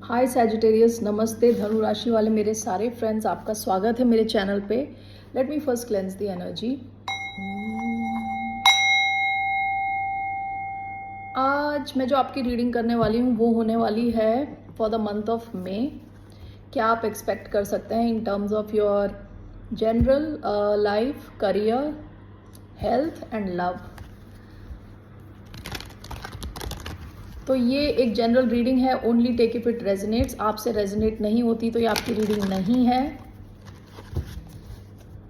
हाय Sagittarius, नमस्ते धनु राशि वाले मेरे सारे फ्रेंड्स, आपका स्वागत है मेरे चैनल पे। Let me first cleanse the energy. आज मैं जो आपकी रीडिंग करने वाली हूँ वो होने वाली है for the month of May. क्या आप एक्सपेक्ट कर सकते हैं in terms of your general life, career, health and love. तो ये एक जनरल रीडिंग है, only take if it resonates. आपसे रेजोनेट नहीं होती तो ये आपकी रीडिंग नहीं है।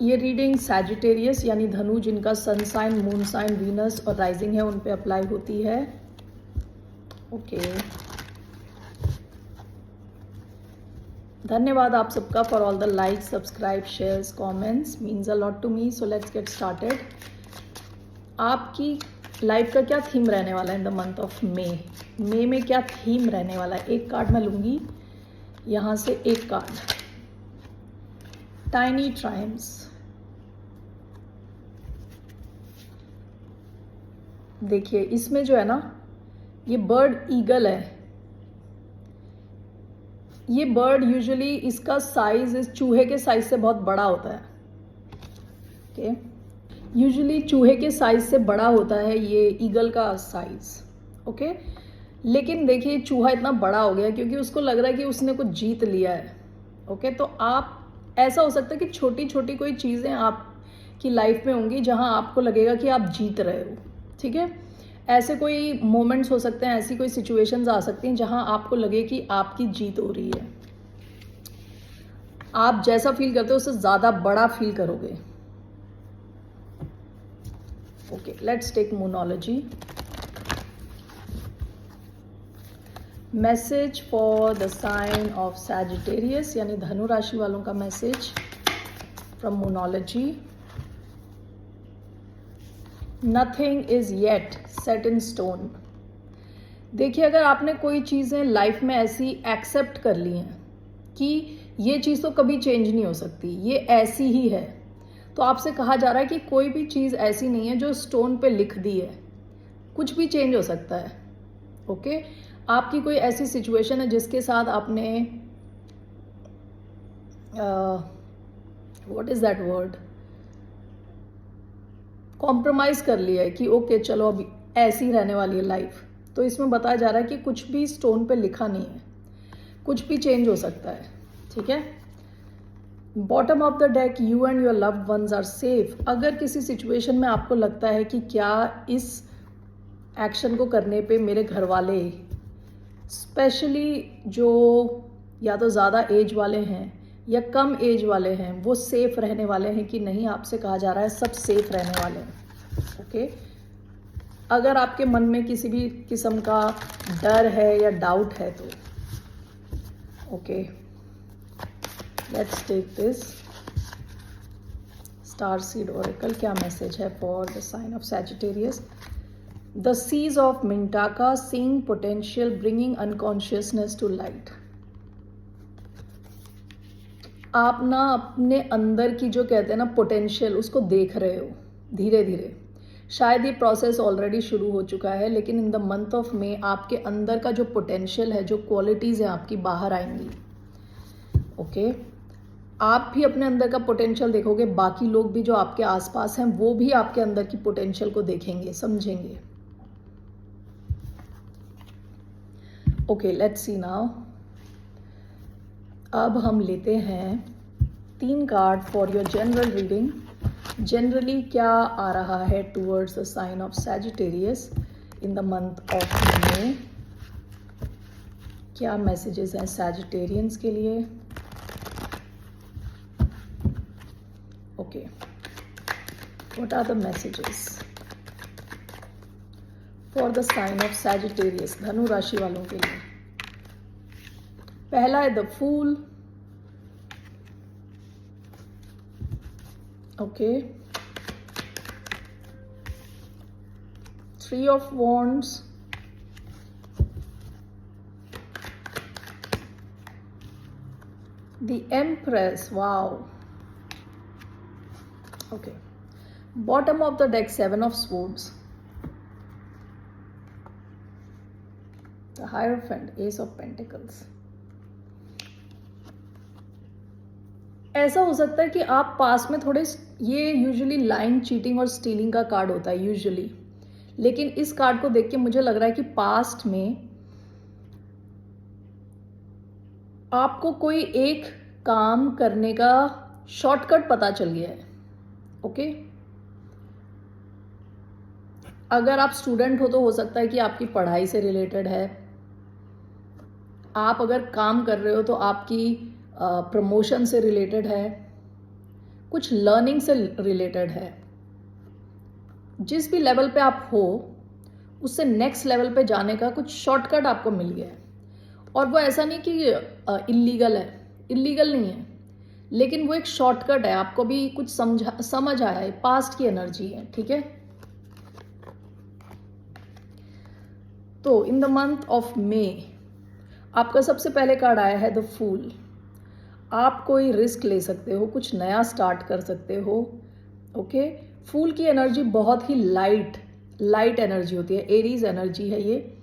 ये रीडिंग सैजिटेरियस यानी धनु, जिनका sun sign, moon sign, Venus और राइजिंग है, उन पे अप्लाई होती है। ओके, धन्यवाद आप सबका for all the likes, subscribe, shares, comments, means a lot to me. So let's get started. आपकी लाइफ का क्या थीम रहने वाला है in the month of May में क्या थीम रहने वाला है? एक कार्ड मैं लूंगी, यहां से एक कार्ड, टाइनी ट्रायम्स। देखिए इसमें जो है ना, ये बर्ड ईगल है। ये बर्ड यूजुअली इसका साइज इस चूहे के साइज से बहुत बड़ा होता है। ओके, यूजुअली चूहे के साइज से बड़ा होता है ये ईगल का साइज। ओके, लेकिन देखिए चूहा इतना बड़ा हो गया क्योंकि उसको लग रहा है कि उसने कुछ जीत लिया है। ओके, तो आप ऐसा हो सकता है कि छोटी छोटी कोई चीज़ें आपकी लाइफ में होंगी जहां आपको लगेगा कि आप जीत रहे हो। ठीक है, ऐसे कोई मोमेंट्स हो सकते हैं, ऐसी कोई सिचुएशंस आ सकती हैं जहां आपको लगे कि आपकी जीत हो रही है। आप जैसा फील करते हो उससे ज़्यादा बड़ा फील करोगे। Okay, let's take moonology. Message for the sign of Sagittarius यानी धनु राशि वालों का message from moonology. Nothing is yet set in stone. देखिए, अगर आपने कोई चीज़ें लाइफ में ऐसी एक्सेप्ट कर ली हैं कि ये चीज़ तो कभी चेंज नहीं हो सकती, ये ऐसी ही है, तो आपसे कहा जा रहा है कि कोई भी चीज़ ऐसी नहीं है जो स्टोन पे लिख दी है, कुछ भी चेंज हो सकता है। ओके, आपकी कोई ऐसी सिचुएशन है जिसके साथ आपने what is that word, compromise कर लिया है कि ओके चलो अभी ऐसी रहने वाली है लाइफ। तो इसमें बताया जा रहा है कि कुछ भी स्टोन पे लिखा नहीं है, कुछ भी चेंज हो सकता है। ठीक है, bottom of the deck, you and your loved ones are safe. अगर किसी सिचुएशन में आपको लगता है कि क्या इस एक्शन को करने पे मेरे घर वाले, स्पेशली जो या तो ज़्यादा एज वाले हैं या कम एज वाले हैं, वो सेफ रहने वाले हैं कि नहीं, आपसे कहा जा रहा है सब सेफ रहने वाले हैं। ओके, अगर आपके मन में किसी भी किस्म का डर है या डाउट है तो okay, let's take this star seed oracle. क्या मैसेज है for the sign of Sagittarius? The seas of Mintaka, seeing potential, bringing unconsciousness to light. आप ना अपने अंदर की जो कहते हैं ना पोटेंशियल, उसको देख रहे हो धीरे धीरे। शायद ये प्रोसेस ऑलरेडी शुरू हो चुका है, लेकिन इन द मंथ ऑफ मे आपके अंदर का जो पोटेंशियल है, जो क्वालिटीज़ हैं आपकी, बाहर आएंगी। ओके, आप भी अपने अंदर का पोटेंशियल देखोगे, बाकी लोग भी जो आपके आसपास हैं वो भी आपके अंदर की पोटेंशियल को देखेंगे, समझेंगे। Okay, let's see now. अब हम लेते हैं 3 card for your general reading. Generally क्या आ रहा है towards the sign of Sagittarius in the month of May? क्या मैसेजेस हैं सैजिटेरियंस के लिए? Okay, what are the messages for the sign of Sagittarius, धनु राशि वालों के लिए? पहला है the fool. Okay, 3 of wands, the empress. Wow. Okay, bottom of the deck 7 of swords, the Hierophant, Ace of Pentacles. ऐसा हो सकता है कि आप पास में थोड़े, ये यूजुअली लाइन, चीटिंग और स्टीलिंग का कार्ड होता है यूजुअली, लेकिन इस कार्ड को देख के मुझे लग रहा है कि पास्ट में आपको कोई एक काम करने का शॉर्टकट पता चल गया है। ओके, अगर आप स्टूडेंट हो तो हो सकता है कि आपकी पढ़ाई से रिलेटेड है, आप अगर काम कर रहे हो तो आपकी प्रमोशन से रिलेटेड है, कुछ लर्निंग से रिलेटेड है। जिस भी लेवल पे आप हो उससे नेक्स्ट लेवल पे जाने का कुछ शॉर्टकट आपको मिल गया है। और वो ऐसा नहीं कि इलीगल है, इलीगल नहीं है, लेकिन वो एक शॉर्टकट है, आपको भी कुछ समझ आया है, पास्ट की एनर्जी है। ठीक है, तो इन द मंथ ऑफ मे आपका सबसे पहले कार्ड आया है द फूल। आप कोई रिस्क ले सकते हो, कुछ नया स्टार्ट कर सकते हो। ओके, फूल की एनर्जी बहुत ही लाइट एनर्जी होती है, एरीज एनर्जी है ये,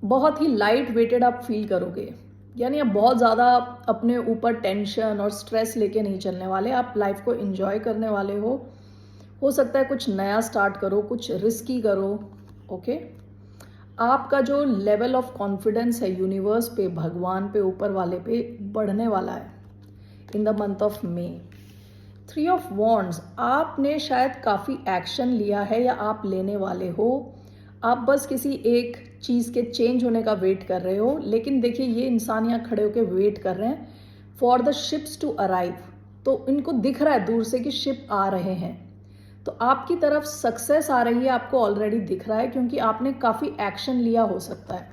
बहुत ही लाइट वेटेड आप फील करोगे। यानी आप बहुत ज़्यादा अपने ऊपर टेंशन और स्ट्रेस लेके नहीं चलने वाले, आप लाइफ को एंजॉय करने वाले हो सकता है कुछ नया स्टार्ट करो, कुछ रिस्की करो। ओके, आपका जो लेवल ऑफ कॉन्फिडेंस है यूनिवर्स पे, भगवान पे, ऊपर वाले पे बढ़ने वाला है in the month of may. 3 of wands, आपने शायद काफ़ी एक्शन लिया है या आप लेने वाले हो, आप बस किसी एक चीज़ के चेंज होने का वेट कर रहे हो। लेकिन देखिए, ये इंसान यहाँ खड़े होकर वेट कर रहे हैं for the ships to arrive, तो इनको दिख रहा है दूर से कि शिप आ रहे हैं, तो आपकी तरफ सक्सेस आ रही है, आपको ऑलरेडी दिख रहा है, क्योंकि आपने काफ़ी एक्शन लिया हो सकता है।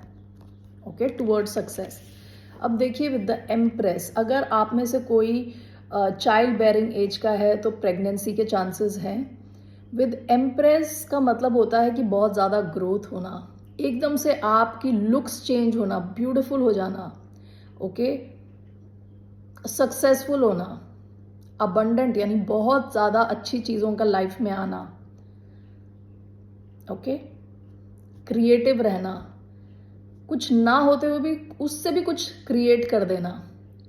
Okay, toward success. अब देखिए विद द एम्प्रेस, अगर आप में से कोई चाइल्ड बेयरिंग एज का है तो प्रेगनेंसी के चांसेस हैं। विद एम्प्रेस का मतलब होता है कि बहुत ज़्यादा ग्रोथ होना, एकदम से आपकी लुक्स चेंज होना, ब्यूटीफुल हो जाना। ओके, सक्सेसफुल होना, अबंडेंट यानी बहुत ज़्यादा अच्छी चीज़ों का लाइफ में आना। ओके, क्रिएटिव रहना, कुछ ना होते हुए भी उससे भी कुछ क्रिएट कर देना।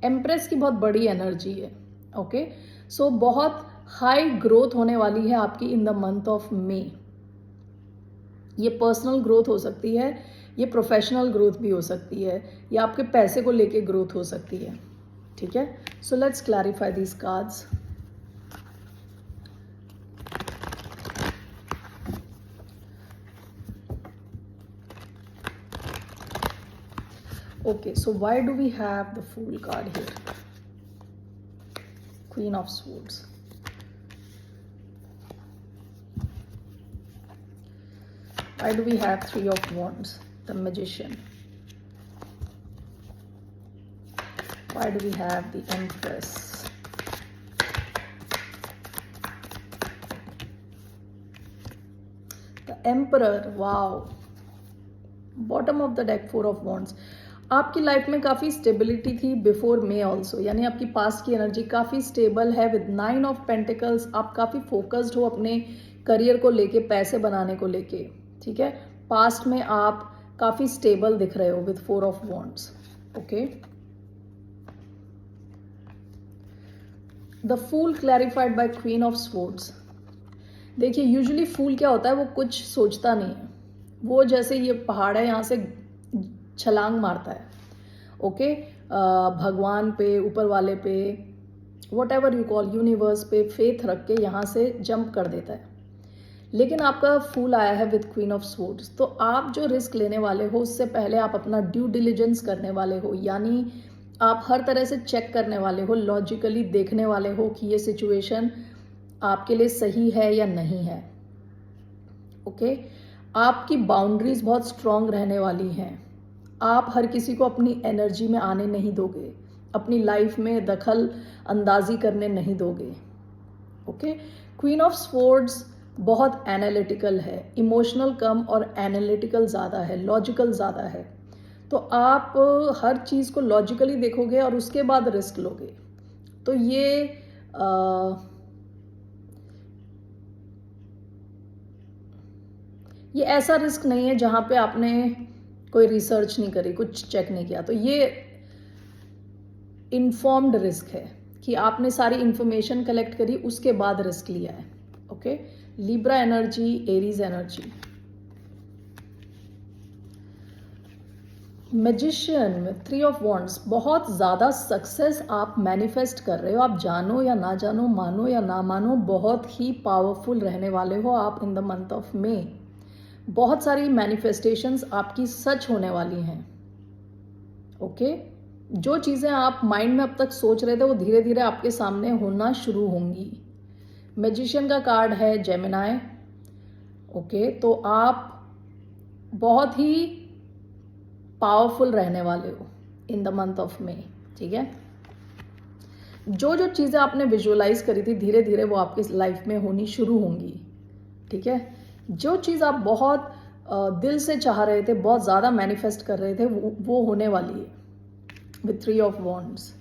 एम्प्रेस की बहुत बड़ी एनर्जी है। ओके, सो बहुत हाई ग्रोथ होने वाली है आपकी इन द मंथ ऑफ मे। ये पर्सनल ग्रोथ हो सकती है, ये प्रोफेशनल ग्रोथ भी हो सकती है, या आपके पैसे को लेके ग्रोथ हो सकती है। ठीक है, so let's clarify these cards. Okay, so why do we have the Fool card here? Queen of Swords. Why do we have Three of Wands? The Magician. Why do we have the Empress? The Emperor. Wow. Bottom of the deck, Four of Wands. आपकी life में काफ़ी stability थी before may also, यानी आपकी past की energy काफ़ी stable है। With 9 of pentacles आप काफ़ी फोकस्ड हो अपने करियर को लेके, पैसे बनाने को लेके। ठीक है, पास्ट में आप काफ़ी स्टेबल दिख रहे हो with 4 of wands. Okay, the fool clarified by queen of swords. देखिए, यूजुअली फूल क्या होता है, वो कुछ सोचता नहीं है, वो जैसे ये पहाड़ है यहाँ से छलांग मारता है। ओके, भगवान पे, ऊपर वाले पे, what ever you call, universe पे फेथ रख के यहाँ से जंप कर देता है। लेकिन आपका फूल आया है विद क्वीन ऑफ स्वॉर्ड्स, तो आप जो रिस्क लेने वाले हो उससे पहले आप अपना ड्यू डिलिजेंस करने वाले हो, यानी आप हर तरह से चेक करने वाले हो, लॉजिकली देखने वाले हो कि ये सिचुएशन आपके लिए सही है या नहीं है। ओके, आपकी बाउंड्रीज बहुत स्ट्रांग रहने वाली हैं, आप हर किसी को अपनी एनर्जी में आने नहीं दोगे, अपनी लाइफ में दखल अंदाजी करने नहीं दोगे। ओके, क्वीन ऑफ स्वॉर्ड्स बहुत एनालिटिकल है, इमोशनल कम और एनालिटिकल ज़्यादा है, लॉजिकल ज़्यादा है। तो आप हर चीज़ को लॉजिकली देखोगे और उसके बाद रिस्क लोगे। तो ये ऐसा रिस्क नहीं है जहाँ पे आपने कोई रिसर्च नहीं करी, कुछ चेक नहीं किया। तो ये इन्फॉर्म्ड रिस्क है कि आपने सारी इंफॉर्मेशन कलेक्ट करी, उसके बाद रिस्क लिया है. Okay, Libra energy, Aries energy. Magician में 3 ऑफ वॉन्ड्स, बहुत ज़्यादा सक्सेस आप मैनिफेस्ट कर रहे हो. आप जानो या ना जानो, मानो या ना मानो, बहुत ही पावरफुल रहने वाले हो आप इन द मंथ ऑफ मे. बहुत सारी मैनिफेस्टेशंस आपकी सच होने वाली हैं. ओके, जो चीज़ें आप माइंड में अब तक सोच रहे थे वो धीरे धीरे आपके सामने होना शुरू होंगी. मैजिशियन का कार्ड है जेमिनाई. ओके, तो आप बहुत ही पावरफुल रहने वाले हो इन द मंथ ऑफ मे. ठीक है, जो जो चीज़ें आपने विजुअलाइज करी थी धीरे धीरे वो आपकी लाइफ में होनी शुरू होंगी. ठीक है, जो चीज़ आप बहुत दिल से चाह रहे थे, बहुत ज़्यादा मैनिफेस्ट कर रहे थे, वो होने वाली है with 3 of wands.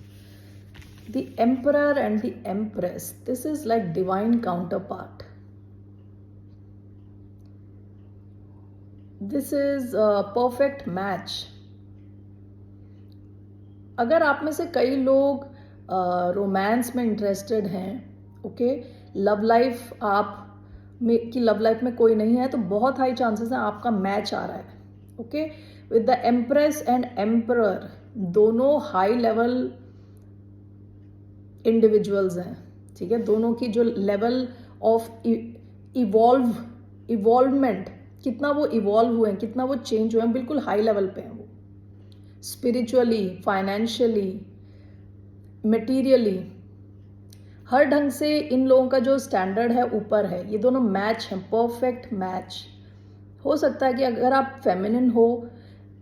The emperor and the empress, this is like divine counter part. This is perfect match. अगर आप में से कई लोग रोमांस में इंटरेस्टेड हैं, ओके, लव लाइफ आप में की लव लाइफ में कोई नहीं है, तो बहुत हाई चांसेस हैं आपका मैच आ रहा है. Okay, with the empress and emperor, दोनों हाई लेवल इंडिविजुअल्स हैं. ठीक है, दोनों की जो लेवल ऑफ इवॉल्वमेंट, कितना वो इवॉल्व हुए हैं, कितना वो चेंज हुए हैं, बिल्कुल हाई लेवल पे हैं वो. स्पिरिचुअली, फाइनेंशियली, मटेरियली, हर ढंग से इन लोगों का जो स्टैंडर्ड है ऊपर है. ये दोनों मैच हैं, परफेक्ट मैच. हो सकता है कि अगर आप फेमिनिन हो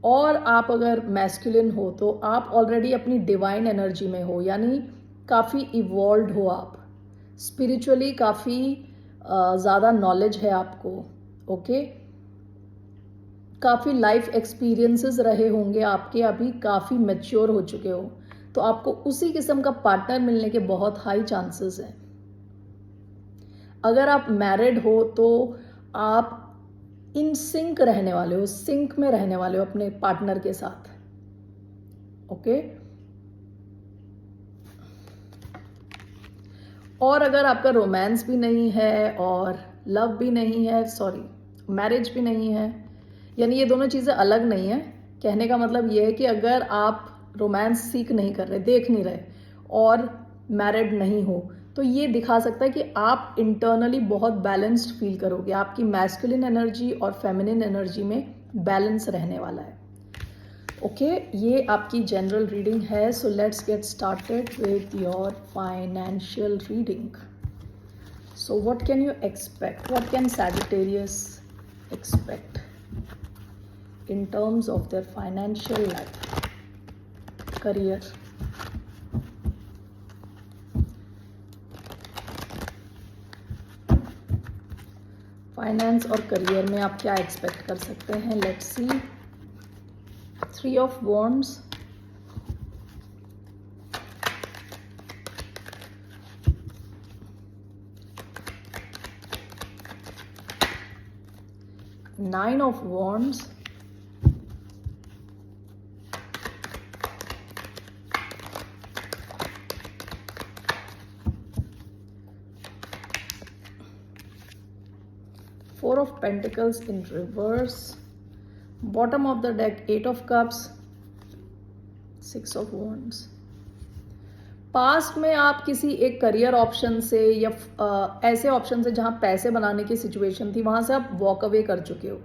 और आप अगर मैस्कुलिन हो तो आप ऑलरेडी अपनी डिवाइन एनर्जी में हो, यानी काफ़ी इवॉल्व्ड हो आप. स्पिरिचुअली काफ़ी ज़्यादा नॉलेज है आपको. ओके, काफ़ी लाइफ एक्सपीरियंसेस रहे होंगे आपके, अभी काफ़ी मैच्योर हो चुके हो, तो आपको उसी किस्म का पार्टनर मिलने के बहुत हाई चांसेस हैं. अगर आप मैरिड हो तो आप इन सिंक रहने वाले हो, सिंक में रहने वाले हो अपने पार्टनर के साथ. ओके, और अगर आपका रोमांस भी नहीं है और लव भी नहीं है, सॉरी, मैरिज भी नहीं है, यानी ये दोनों चीज़ें अलग नहीं है. कहने का मतलब ये है कि अगर आप रोमांस सीख नहीं कर रहे, देख नहीं रहे और मैरिड नहीं हो, तो ये दिखा सकता है कि आप इंटरनली बहुत बैलेंस्ड फील करोगे. आपकी मैस्कुलिन एनर्जी और फेमिनिन एनर्जी में बैलेंस रहने वाला है. ओके, ये आपकी जनरल रीडिंग है. सो let's get started with your financial reading. So what can you expect, what can Sagittarius expect in terms of their financial life, career, finance और career में आप क्या एक्सपेक्ट कर सकते हैं. Let's see. 3 of wands, nine of wands, Four of Pentacles in reverse, bottom of the deck 8 of Cups, 6 of Wands. Past में आप किसी एक करियर ऑप्शन से या ऐसे ऑप्शन से जहाँ पैसे बनाने की सिचुएशन थी, वहाँ से आप वॉक अवे कर चुके हो.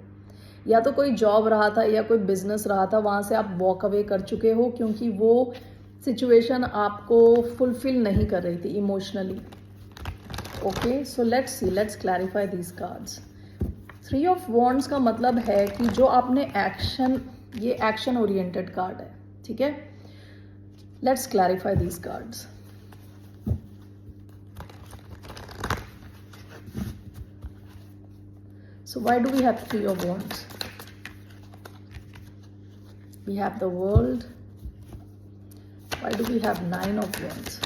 या तो कोई जॉब रहा था या कोई बिजनेस रहा था, वहाँ से आप वॉक अवे कर चुके हो क्योंकि वो सिचुएशन आपको फुलफिल नहीं कर रही थी emotionally. Okay, so let's see, let's clarify these cards. 3 of wands का मतलब है कि जो आपने एक्शन, ये एक्शन ओरिएंटेड कार्ड है. ठीक है, let's clarify these cards. So why do we have 3 of wands? We have the world. Why do we have 9 of wands?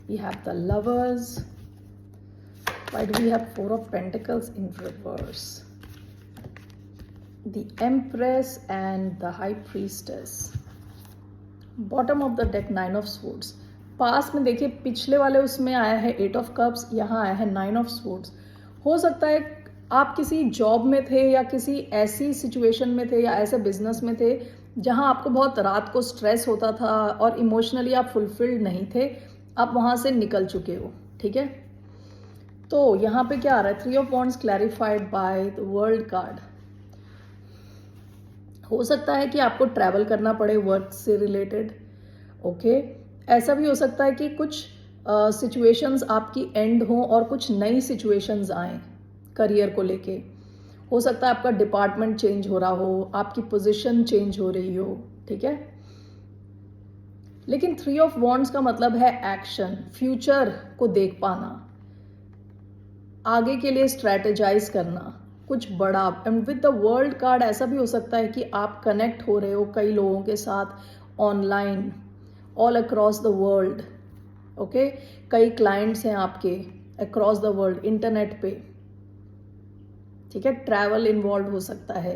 We have the lovers. Why do we have 4 of Pentacles in reverse? The Empress and the High Priestess. Bottom of the deck 9 of swords. पास में देखिए पिछले वाले उसमें आया है 8 of cups, यहाँ आया है 9 ऑफ स्वॉर्ड्स। हो सकता है आप किसी जॉब में थे या किसी ऐसी सिचुएशन में थे या ऐसे बिजनेस में थे जहां आपको बहुत रात को स्ट्रेस होता था और इमोशनली आप फुलफिल्ड नहीं थे, आप वहां से निकल चुके हो। ठीक है, तो यहाँ पे क्या आ रहा है, 3 of wands clarified by the world card. हो सकता है कि आपको ट्रैवल करना पड़े वर्क से रिलेटेड। ओके, ऐसा भी हो सकता है कि कुछ सिचुएशंस आपकी एंड हों और कुछ नई सिचुएशंस आएँ करियर को लेके। हो सकता है आपका डिपार्टमेंट चेंज हो रहा हो, आपकी पोजीशन चेंज हो रही हो। ठीक है, लेकिन 3 ऑफ वॉन्ड्स का मतलब है एक्शन, फ्यूचर को देख पाना, आगे के लिए स्ट्रेटेजाइज करना, कुछ बड़ा। And with the world card ऐसा भी हो सकता है कि आप कनेक्ट हो रहे हो कई लोगों के साथ online, all across the world. Okay, कई क्लाइंट्स हैं आपके अक्रॉस द वर्ल्ड इंटरनेट पे। ठीक है, ट्रैवल इन्वॉल्व हो सकता है।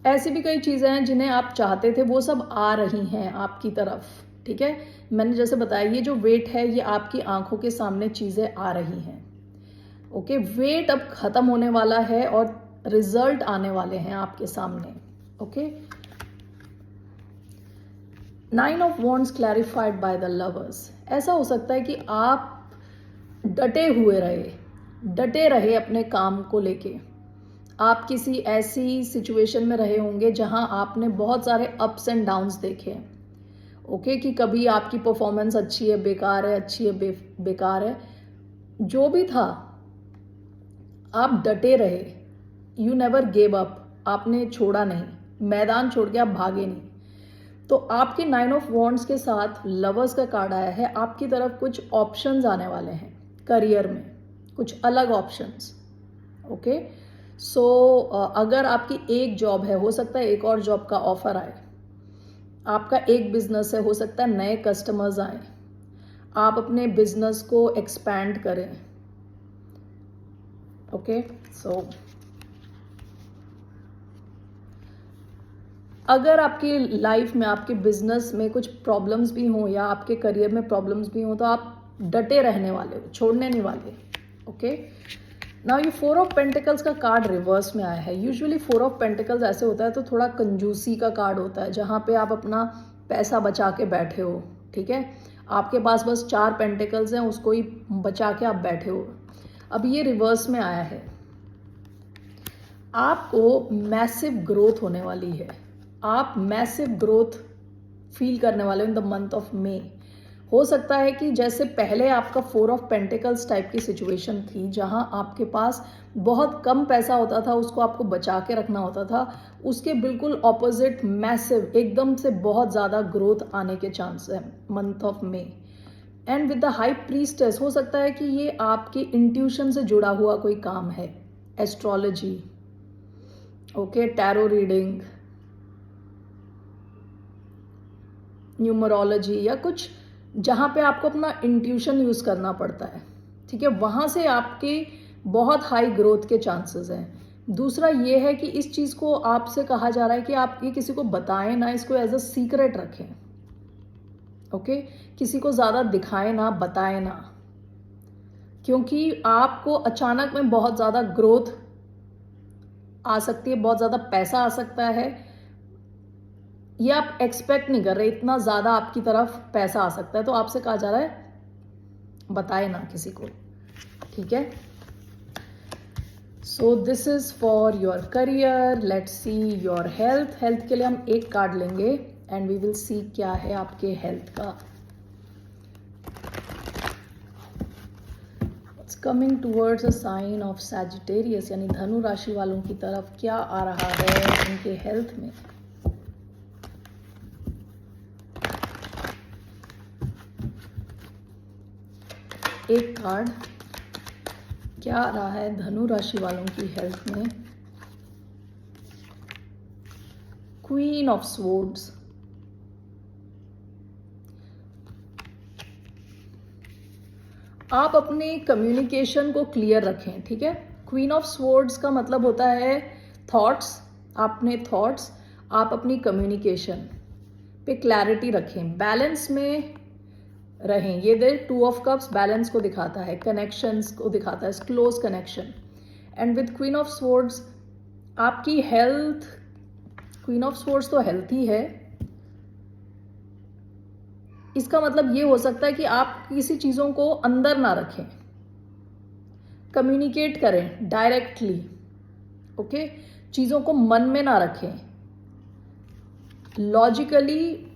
ऐसी भी कई चीजें हैं जिन्हें आप चाहते थे, वो सब आ रही हैं आपकी तरफ। ठीक है, मैंने जैसे बताया ये जो वेट है ये आपकी आंखों के सामने चीजें आ रही हैं। ओके, वेट अब खत्म होने वाला है और रिजल्ट आने वाले हैं आपके सामने। Okay, 9 of wands clarified by the lovers. ऐसा हो सकता है कि आप डटे रहे अपने काम को लेके। आप किसी ऐसी सिचुएशन में रहे होंगे जहां आपने बहुत सारे अप्स एंड डाउन्स देखे। ओके, कि कभी आपकी परफॉर्मेंस अच्छी है, बेकार है, अच्छी है, बेकार है, जो भी था आप डटे रहे। यू नेवर गेव अप, आपने छोड़ा नहीं, मैदान छोड़ के आप भागे नहीं। तो आपके 9 ऑफ वॉन्ड्स के साथ लवर्स का कार्ड आया है, आपकी तरफ कुछ ऑप्शंस आने वाले हैं करियर में, कुछ अलग ऑप्शंस। ओके, सो अगर आपकी एक जॉब है, हो सकता है एक और जॉब का ऑफर आए। आपका एक बिजनेस है, हो सकता है नए कस्टमर्स आए, आप अपने बिजनेस को एक्सपैंड करें। ओके, सो अगर आपकी लाइफ में, आपके बिजनेस में कुछ प्रॉब्लम्स भी हों या आपके करियर में प्रॉब्लम्स भी हों, तो आप डटे रहने वाले हो, छोड़ने नहीं वाले। ओके, नाउ ये 4 ऑफ पेंटिकल्स का कार्ड रिवर्स में आया है। यूजुअली 4 ऑफ पेंटिकल्स ऐसे होता है तो थोड़ा कंजूसी का कार्ड होता है, जहाँ पे आप अपना पैसा बचा के बैठे हो। ठीक है, आपके पास बस 4 पेंटिकल्स हैं, उसको ही बचा के आप बैठे हो। अब ये रिवर्स में आया है, आपको मैसिव ग्रोथ होने वाली है। आप मैसिव ग्रोथ फील करने वाले हो इन द मंथ ऑफ मे। हो सकता है कि जैसे पहले आपका 4 ऑफ पेंटिकल्स टाइप की सिचुएशन थी, जहां आपके पास बहुत कम पैसा होता था, उसको आपको बचा के रखना होता था, उसके बिल्कुल ऑपोजिट मैसिव, एकदम से बहुत ज़्यादा ग्रोथ आने के चांस है month of may. And with the high priestess, हो सकता है कि ये आपकी इंट्यूशन से जुड़ा हुआ कोई काम है, astrology, okay, tarot reading, numerology, या कुछ जहाँ पे आपको अपना इंट्यूशन यूज़ करना पड़ता है। ठीक है, वहाँ से आपके बहुत हाई ग्रोथ के चांसेस हैं। दूसरा ये है कि इस चीज़ को आपसे कहा जा रहा है कि आप ये किसी को बताएं ना, इसको एज अ सीक्रेट रखें। ओके, किसी को ज़्यादा दिखाएं ना, बताएं ना, क्योंकि आपको अचानक में बहुत ज़्यादा ग्रोथ आ सकती है, बहुत ज़्यादा पैसा आ सकता है। ये आप एक्सपेक्ट नहीं कर रहे, इतना ज़्यादा आपकी तरफ पैसा आ सकता है, तो आपसे कहा जा रहा है बताए ना किसी को। ठीक है, so this is for your career. Let's see your health. Health के लिए हम एक कार्ड लेंगे एंड वी विल सी क्या है आपके हेल्थ का। It's coming towards a sign of Sagittarius, यानी धनु राशि वालों की तरफ क्या आ रहा है उनके हेल्थ में। एक कार्ड क्या आ रहा है धनु राशि वालों की हेल्थ में। क्वीन ऑफ स्वॉर्ड्स, आप अपने कम्युनिकेशन को क्लियर रखें। ठीक है, क्वीन ऑफ स्वॉर्ड्स का मतलब होता है थॉट्स, अपने थॉट्स, आप अपनी कम्युनिकेशन पे क्लैरिटी रखें, बैलेंस में रहें। ये दे 2 ऑफ कप्स बैलेंस को दिखाता है, कनेक्शंस को दिखाता है, close connection. And with queen of swords आपकी हेल्थ, क्वीन ऑफ स्वॉर्ड्स तो हेल्थी है, इसका मतलब ये हो सकता है कि आप किसी चीज़ों को अंदर ना रखें, कम्युनिकेट करें डायरेक्टली, ओके। चीज़ों को मन में ना रखें, लॉजिकली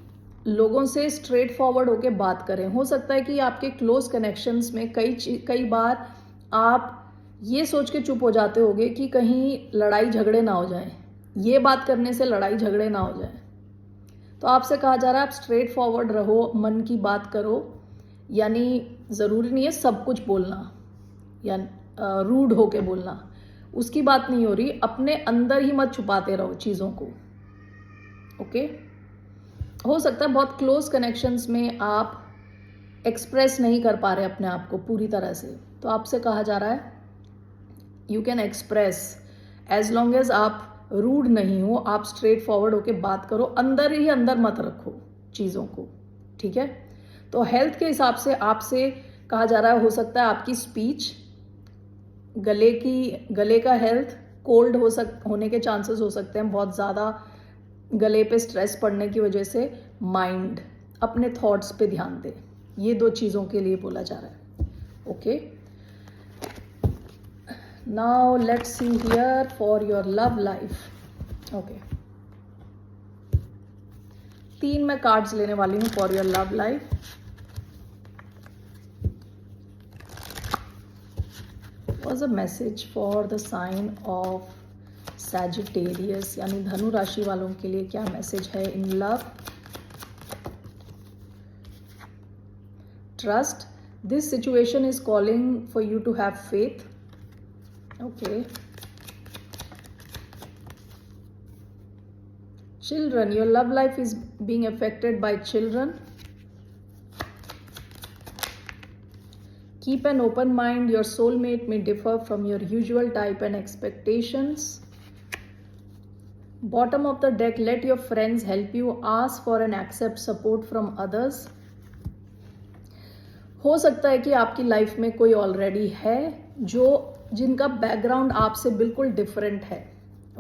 लोगों से स्ट्रेट फॉरवर्ड होके बात करें। हो सकता है कि आपके क्लोज कनेक्शंस में कई बार आप ये सोच के चुप हो जाते होगे कि कहीं लड़ाई झगड़े ना हो जाएं, ये बात करने से लड़ाई झगड़े ना हो जाएं। तो आपसे कहा जा रहा है आप स्ट्रेट फॉरवर्ड रहो, मन की बात करो, यानी ज़रूरी नहीं है सब कुछ बोलना या रूड होके बोलना, उसकी बात नहीं हो रही। अपने अंदर ही मत छुपाते रहो चीज़ों को, ओके। हो सकता है बहुत क्लोज कनेक्शंस में आप एक्सप्रेस नहीं कर पा रहे अपने आप को पूरी तरह से, तो आपसे कहा जा रहा है you can express as long as आप रूड नहीं हो, आप स्ट्रेट फॉरवर्ड होके बात करो, अंदर ही अंदर मत रखो चीज़ों को, ठीक है। तो हेल्थ के हिसाब से आपसे कहा जा रहा है हो सकता है आपकी स्पीच, गले का हेल्थ, कोल्ड होने के चांसेस हो सकते हैं बहुत ज़्यादा, गले पे स्ट्रेस पड़ने की वजह से। माइंड, अपने थॉट्स पे ध्यान दें, ये 2 चीज़ों के लिए बोला जा रहा है, okay. Now let's see here for your love life, okay. 3 मैं कार्ड्स लेने वाली हूँ for your love life. Was a message for the sign of Sagittarius, यानी धनु राशि वालों के लिए क्या मैसेज है in love? Trust, this situation is calling for you to have faith, okay. Children, your love life is being affected by children. Keep an open mind, your soulmate may differ from your usual type and expectations. Bottom of the deck, let your friends help you, ask for and accept support from others. हो सकता है कि आपकी life में कोई already है जिनका background आपसे बिल्कुल डिफरेंट है,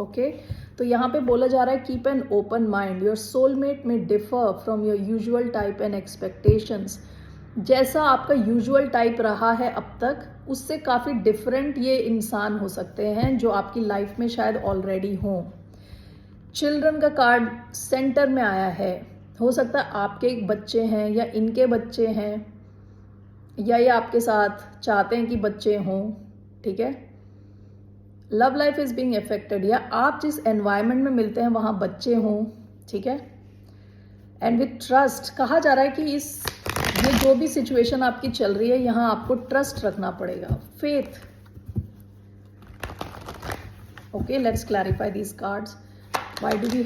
ओके। तो यहाँ पे बोला जा रहा है keep an open mind, your soulmate may differ from your usual type and expectations. जैसा आपका यूजुअल टाइप रहा है अब तक, उससे काफ़ी डिफरेंट ये इंसान हो सकते हैं जो आपकी लाइफ में शायद ऑलरेडी हों। चिल्ड्रन का कार्ड सेंटर में आया है, हो सकता है आपके एक बच्चे हैं या इनके बच्चे हैं, या ये आपके साथ चाहते हैं कि बच्चे हों, ठीक है। Love life is being affected, या आप जिस एनवायरनमेंट में मिलते हैं वहाँ बच्चे हों, ठीक है। एंड विथ ट्रस्ट, कहा जा रहा है कि ये जो भी सिचुएशन आपकी चल रही है यहाँ आपको ट्रस्ट रखना पड़ेगा, faith, okay. Let's clarify these cards. Why do we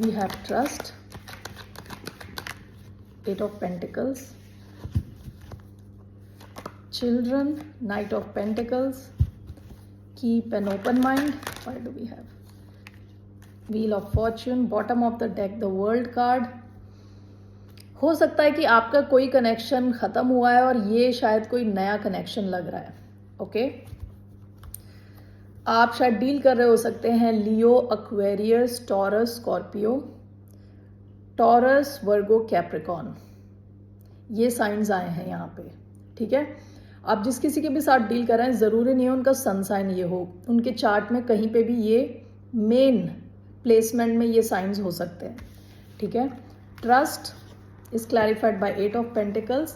have trust? 8 of Pentacles, children, Knight of Pentacles, keep an open mind. Why do we have Wheel of Fortune, bottom of the deck, the World card. हो सकता है कि आपका कोई connection ख़त्म हुआ है और ये शायद कोई नया कनेक्शन लग रहा है, ओके। आप शायद डील कर रहे हो सकते हैं लियो, एक्वेरियस, टॉरस, स्कॉर्पियो, टॉरस, वर्गो, कैप्रिकॉन, ये साइंस आए हैं यहाँ पे, ठीक है। आप जिस किसी के भी साथ डील कर रहे हैं, ज़रूरी नहीं है उनका सन साइन ये हो, उनके चार्ट में कहीं पे भी ये मेन प्लेसमेंट में ये साइंस हो सकते हैं, ठीक है। Trust is clarified by 8 of Pentacles।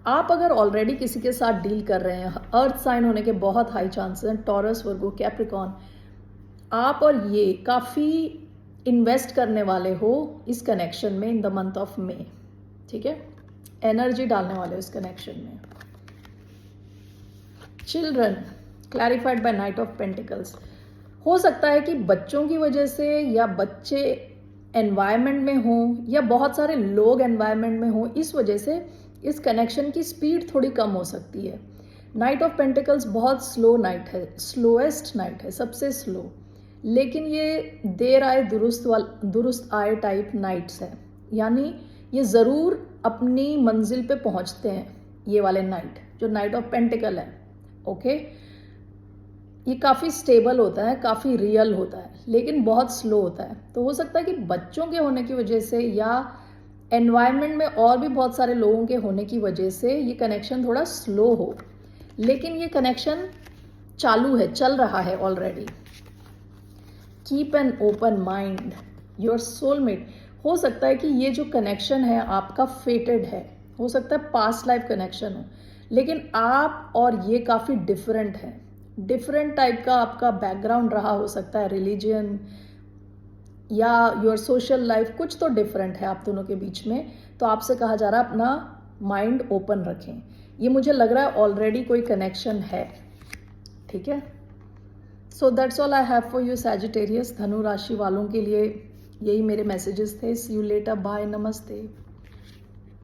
आप अगर ऑलरेडी किसी के साथ डील कर रहे हैं, अर्थ साइन होने के बहुत हाई चांसेस हैं, टॉरस, वर्गो, कैप्रिकॉन, आप और ये काफ़ी इन्वेस्ट करने वाले हो इस कनेक्शन में in the month of May, ठीक है। एनर्जी डालने वाले हो इस कनेक्शन में। Children clarified by knight of pentacles, हो सकता है कि बच्चों की वजह से या बच्चे एनवायरनमेंट में हों या बहुत सारे लोग एनवायरनमेंट में हों, इस वजह से इस कनेक्शन की स्पीड थोड़ी कम हो सकती है। नाइट ऑफ पेंटिकल्स बहुत स्लो नाइट है, स्लोएस्ट नाइट है, सबसे स्लो। लेकिन ये देर आए दुरुस्त आए टाइप नाइट्स है, यानी ये ज़रूर अपनी मंजिल पे पहुंचते हैं। ये वाले नाइट जो नाइट ऑफ पेंटिकल है, ओके, ये काफ़ी स्टेबल होता है, काफ़ी रियल होता है, लेकिन बहुत स्लो होता है। तो हो सकता है कि बच्चों के होने की वजह से या एनवायरनमेंट में और भी बहुत सारे लोगों के होने की वजह से ये कनेक्शन थोड़ा स्लो हो, लेकिन ये कनेक्शन चालू है, चल रहा है already. Keep an open mind, your soulmate. हो सकता है कि ये जो कनेक्शन है आपका फेटेड है, हो सकता है पास्ट लाइफ कनेक्शन हो, लेकिन आप और ये काफ़ी डिफरेंट है। डिफरेंट टाइप का आपका बैकग्राउंड रहा हो सकता है, रिलीजन या योर सोशल लाइफ, कुछ तो डिफरेंट है आप दोनों के बीच में। तो आपसे कहा जा रहा है अपना माइंड ओपन रखें। ये मुझे लग रहा है ऑलरेडी कोई कनेक्शन है, ठीक है। So that's all I have for you Sagittarius. धनु राशि वालों के लिए यही मेरे मैसेजेस थे। सी यू लेटर, बाय, नमस्ते।